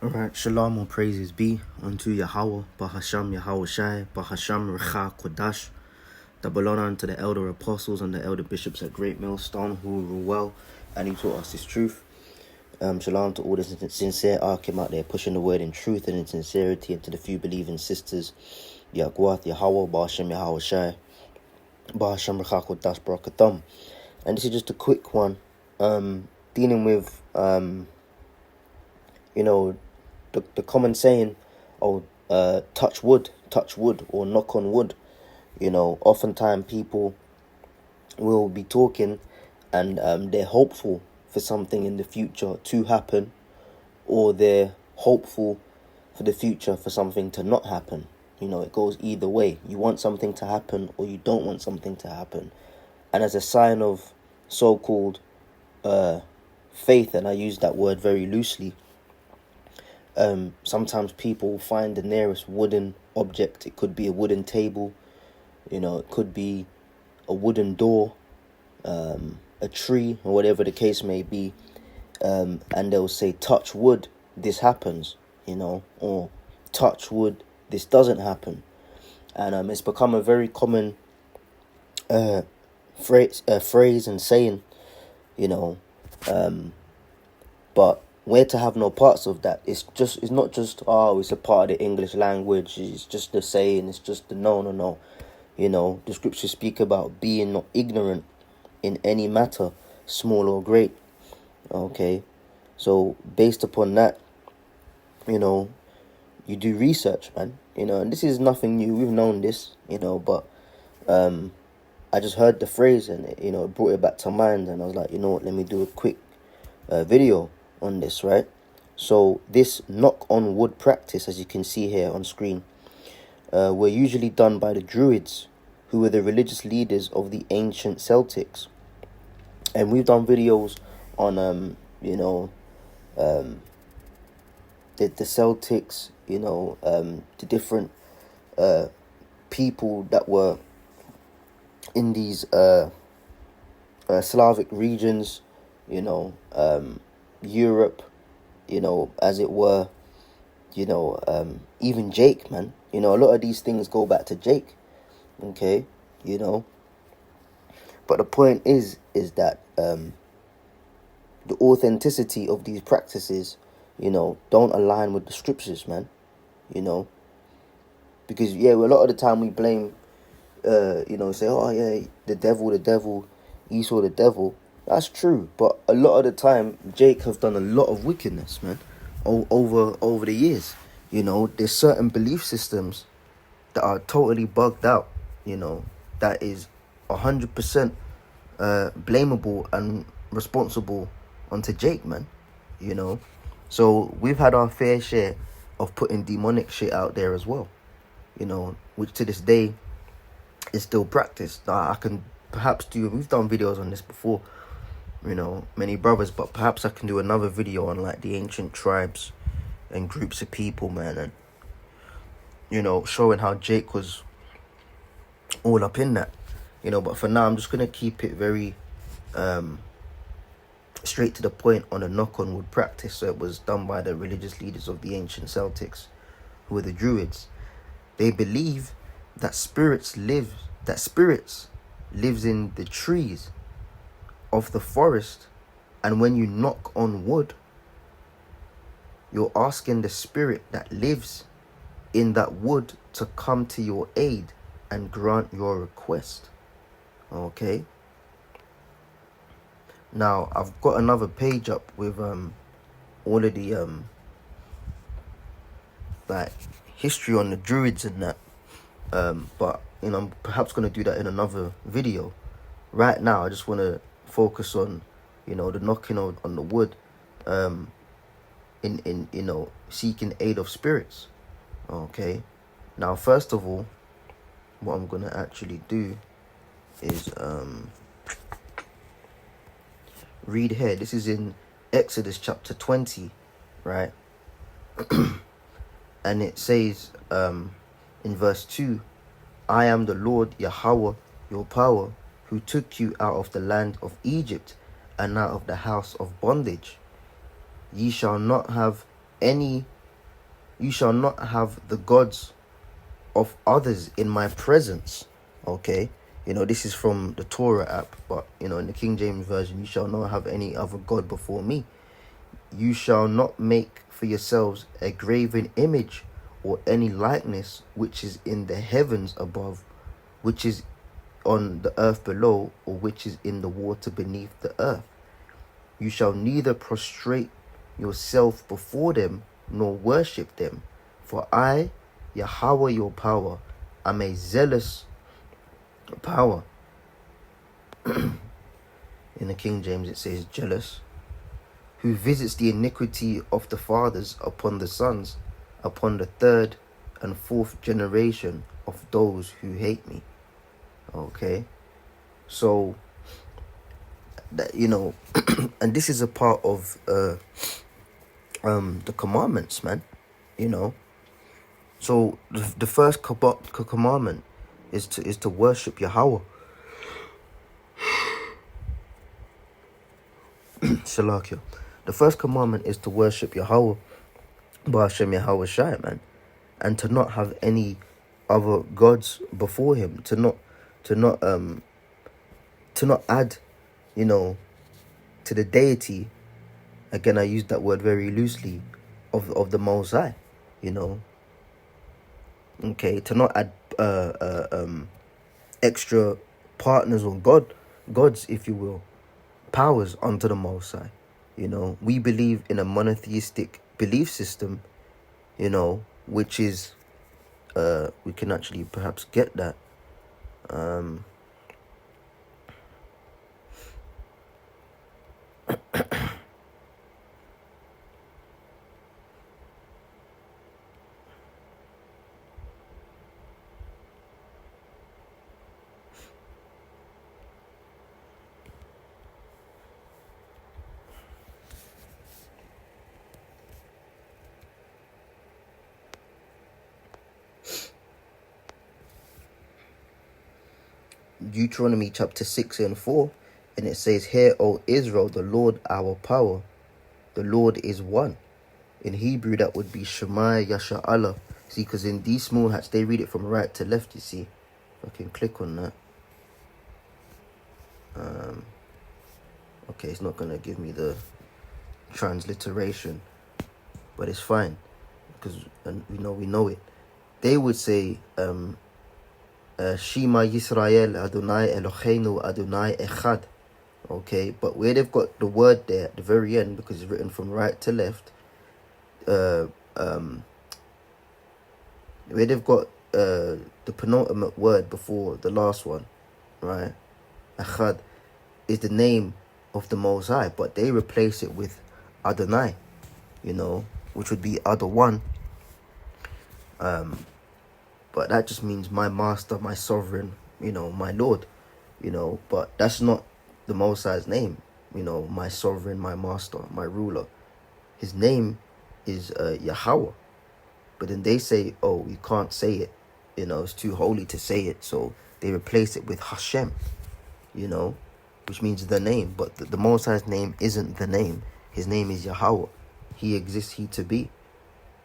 Alright, shalom, all praises be unto Yahweh, Bahasham Yahweh Shai, Bahasham Recha Kodash. Double honor unto the elder apostles and the elder bishops at Great Millstone who rule well and he taught us his truth. Shalom to all the sincere Akim out there pushing the word in truth and in sincerity, and to the few believing sisters, Yahwath, Yahweh, Bahasham Yahweh Shai, Bahasham Recha Kodash Barakatham. And this is just a quick one, dealing with, the common saying, touch wood, or knock on wood. Oftentimes people will be talking and they're hopeful for something in the future to happen, or they're hopeful for the future for something to not happen. It goes either way. You want something to happen or you don't want something to happen. And as a sign of so-called faith, and I use that word very loosely, sometimes people find the nearest wooden object. It could be a wooden table, it could be a wooden door, a tree, or whatever the case may be, and they'll say, touch wood, this happens, or touch wood, this doesn't happen. And it's become a very common phrase and saying, but we're to have no parts of that. It's not just, it's a part of the English language, it's just the saying, it's just the no. The scriptures speak about being not ignorant in any matter, small or great. Okay, so based upon that, you do research, man. And this is nothing new. We've known this, but I just heard the phrase and it brought it back to mind, and I was like, let me do a quick video on this, right? So this knock on wood practice, as you can see here on screen, were usually done by the Druids, who were the religious leaders of the ancient Celtics. And we've done videos on the Celtics, the different people that were in these Slavic regions, Europe, as it were, even Jake, man. A lot of these things go back to Jake, okay, But the point is that the authenticity of these practices, don't align with the scriptures, man, Because, a lot of the time we blame, say, the devil, Esau the devil. That's true, but a lot of the time, Jake have done a lot of wickedness, man, over the years. There's certain belief systems that are totally bugged out, that is 100% blamable and responsible onto Jake, man, So we've had our fair share of putting demonic shit out there as well, which to this day is still practiced. I can perhaps we've done videos on this before, many brothers, but perhaps I can do another video on like the ancient tribes and groups of people, man, and showing how Jake was all up in that, but for now I'm just gonna keep it very straight to the point on a knock on wood practice. So it was done by the religious leaders of the ancient Celtics, who were the Druids. They believe that spirits lives in the trees of the forest, and when you knock on wood, you're asking the spirit that lives in that wood to come to your aid and grant your request. Okay, now I've got another page up with all of the like history on the Druids and that, but I'm perhaps going to do that in another video. Right now I just want to focus on the knocking on the wood, in seeking aid of spirits. Okay, now first of all, what I'm going to actually do is read here. This is in Exodus chapter 20, right? And it says in verse 2, I am the Lord Yahweh, your power, who took you out of the land of Egypt and out of the house of bondage. Ye shall not have any You shall not have the gods of others in my presence. Okay, this is from the Torah app, but in the King James version, you shall not have any other god before me. You shall not make for yourselves a graven image or any likeness which is in the heavens above, which is on the earth below, or which is in the water beneath the earth. You shall neither prostrate yourself before them nor worship them. For I, Yahweh your power, am a zealous power. In the King James it says jealous. Who visits the iniquity of the fathers upon the sons, upon the third and fourth generation of those who hate me. Okay, so that and this is a part of the commandments, man. So the first commandment is to worship Yahweh. Shalakia. The first commandment is to worship Yahweh, Ba'ashem Yahweh Shai, man, and to not have any other gods before him, to not add, to the deity. Again, I use that word very loosely, of the Most High, Okay, to not add extra partners or gods, if you will, powers onto the Most High. We believe in a monotheistic belief system, which is, we can actually perhaps get that. Deuteronomy chapter 6 and 4, and it says, "Hear, O Israel, the Lord our power, the Lord is one." In Hebrew, that would be Shema Yasha Allah. See, because in these small hats, they read it from right to left, you see. I can click on that. Okay, it's not going to give me the transliteration, but it's fine, because we know it. They would say, Shema Yisrael Adonai Eloheinu Adonai Echad. Okay, but where they've got the word there at the very end, because it's written from right to left, where they've got the penultimate word before the last one, right? Echad is the name of the Most High, but they replace it with Adonai, which would be other one. But that just means my master, my sovereign, my Lord, but that's not the Most High's name, my sovereign, my master, my ruler. His name is Yahweh. But then they say, oh, you can't say it, it's too holy to say it, so they replace it with Hashem, which means the name. But the Most High's name isn't the name. His name is Yahweh. He exists, he to be.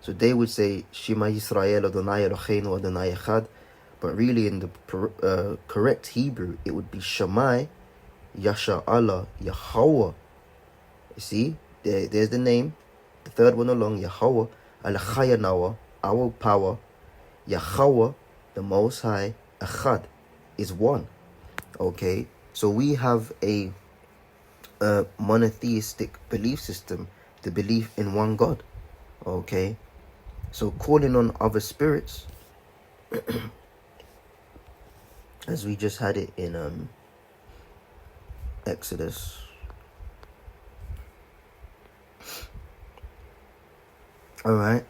So they would say, Shema Yisrael Adonai Eloheinu Adonai Echad. But really in the correct Hebrew, it would be Shemai Yasha Allah Yahweh. You see, there's the name. The third one along, Yahweh Al-Chayanawa, our power. Yahweh, the Most High, Echad, is one. Okay, so we have a monotheistic belief system, the belief in one God. Okay, so calling on other spirits, as we just had it in Exodus. Alright,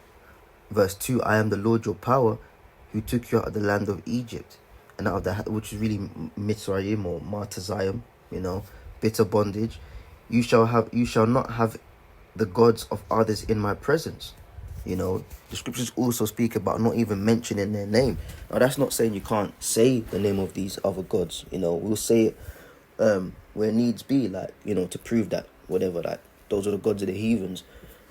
verse 2, I am the Lord your power, who took you out of the land of Egypt, and out of that, which is really Mitzrayim or Martazayim, bitter bondage. You shall not have the gods of others in my presence. The scriptures also speak about not even mentioning their name. Now, that's not saying you can't say the name of these other gods. We'll say it where needs be, like, to prove that, whatever, like, those are the gods of the heathens.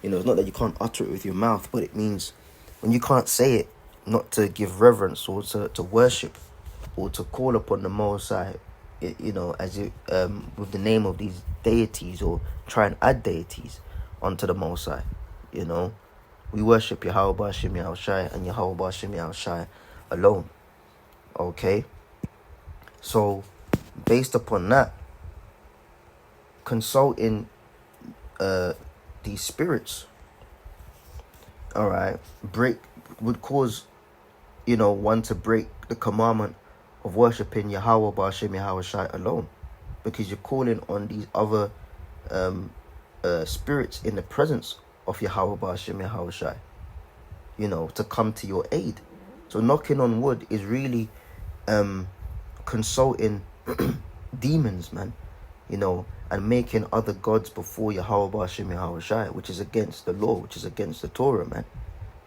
It's not that you can't utter it with your mouth, but it means when you can't say it, not to give reverence or to worship or to call upon the Most High, as it with the name of these deities, or try and add deities onto the Most High. We worship Yahweh Bashim Yahushai and Yahweh Bashim Yahushai alone. Okay? So, based upon that, consulting these spirits, alright, would cause, one to break the commandment of worshipping Yahweh Bashim Yahushai alone. Because you're calling on these other spirits in the presence of Yahweh Bashim Yahushai, to come to your aid. So knocking on wood is really consulting demons, man, and making other gods before Yahweh Bashim Yahushai, which is against the law, which is against the Torah, man.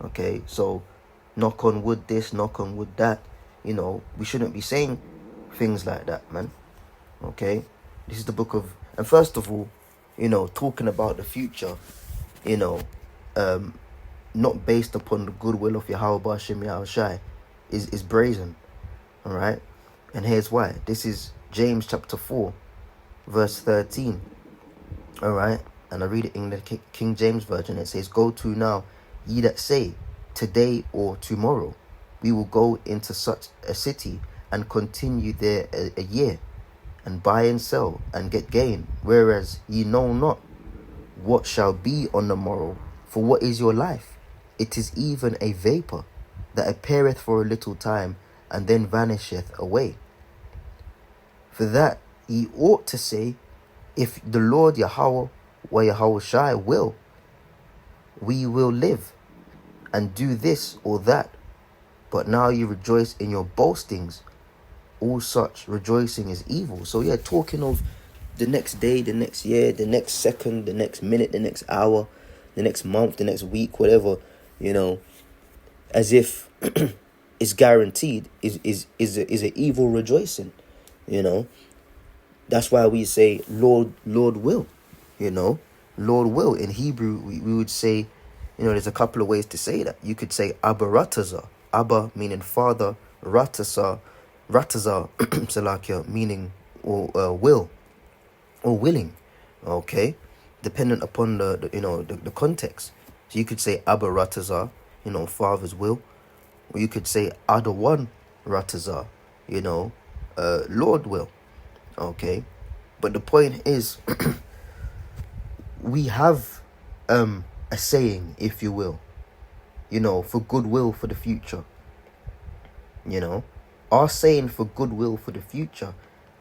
Okay, so knock on wood this, knock on wood that. We shouldn't be saying things like that, man. Okay, this is the book of, and first of all, talking about the future, not based upon the goodwill of Yahweh Bashim Yahushai is brazen. All right, and here's why. This is James chapter 4, verse 13. All right, and I read it in the King James Version. It says, "Go to now, ye that say, today or tomorrow, we will go into such a city and continue there a year, and buy and sell and get gain, whereas ye know not what shall be on the morrow. For what is your life? It is even a vapor that appeareth for a little time, and then vanisheth away. For that ye ought to say, if the Lord Yahweh or Yahushai will, we will live, and do this or that. But now you rejoice in your boastings. All such rejoicing is evil." So yeah, talking of the next day, the next year, the next second, the next minute, the next hour, the next month, the next week, whatever, as if it's guaranteed, is an evil rejoicing. That's why we say Lord will. Lord will. In Hebrew, we would say, there's a couple of ways to say that. You could say Abba Ratazah. Abba meaning father, Ratazah, Salakia, meaning will or willing. Okay, dependent upon the context. So you could say Abba Ratazah, father's will, or you could say Adawan Ratazah, Lord will. Okay, but the point is, we have a saying, if you will, for goodwill for the future. Our saying for goodwill for the future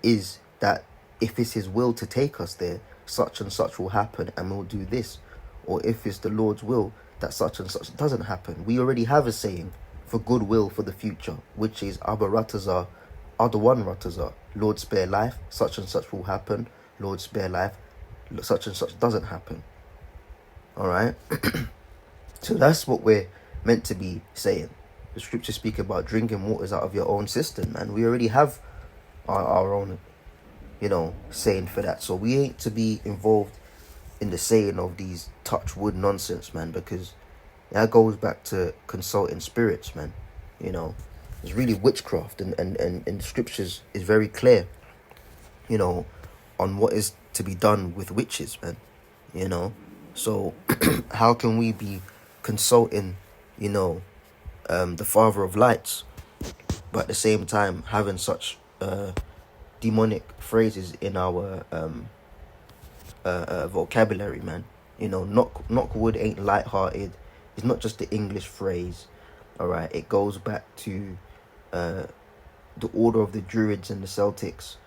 is that if it's his will to take us there, such and such will happen and we'll do this. Or if it's the Lord's will that such and such doesn't happen. We already have a saying for goodwill for the future, which is Abba Ratazah, Adawan Ratazah. Lord, spare life, such and such will happen. Lord, spare life, such and such doesn't happen. All right? So that's what we're meant to be saying. The scriptures speak about drinking waters out of your own cistern, man. We already have our own, saying for that. So we ain't to be involved in the saying of these touch wood nonsense, man, because that goes back to consulting spirits, man. It's really witchcraft, and the scriptures is very clear, on what is to be done with witches, man. So how can we be consulting, the Father of Lights, but at the same time having such demonic phrases in our vocabulary, man? Knock wood ain't light-hearted. It's not just the English phrase. All right, it goes back to the order of the Druids and the Celtics,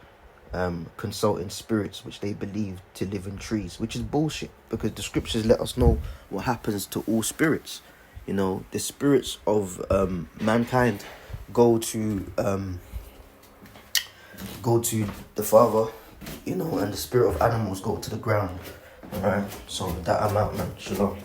consulting spirits which they believed to live in trees, which is bullshit, because the scriptures let us know what happens to all spirits. The spirits of mankind go to the Father, and the spirit of animals go to the ground. All right, so with that, I'm out, man. Shalom.